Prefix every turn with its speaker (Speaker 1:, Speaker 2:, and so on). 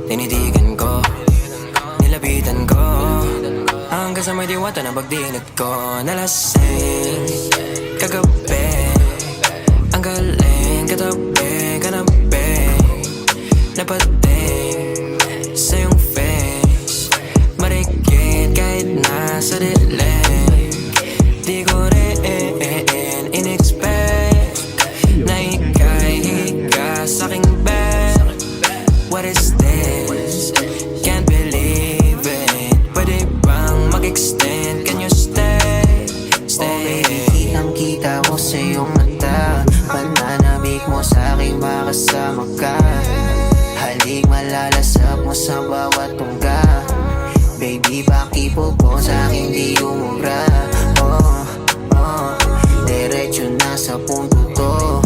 Speaker 1: Tinitigan ko, nilapitan ko, hanggang sa may diwata na pagdinat ko. Nalasing kagabi, ang galing katabi, kanabi, napating sa iyong face. Marikit kahit nasa dilim, di ko rin in-expect na ika'y higa sa'king bed. What is this? Can't believe it. Pwede bang mag-extend? Can you stay? Stay.
Speaker 2: Oh baby, kitang-kita ko sa iyong mata. Pananabik mo sa'king makasama ka. Halik malalasap mo sa bawat tungga. Baby, pakipo po sa'king di umubra. Oh, diretso na sa punto to.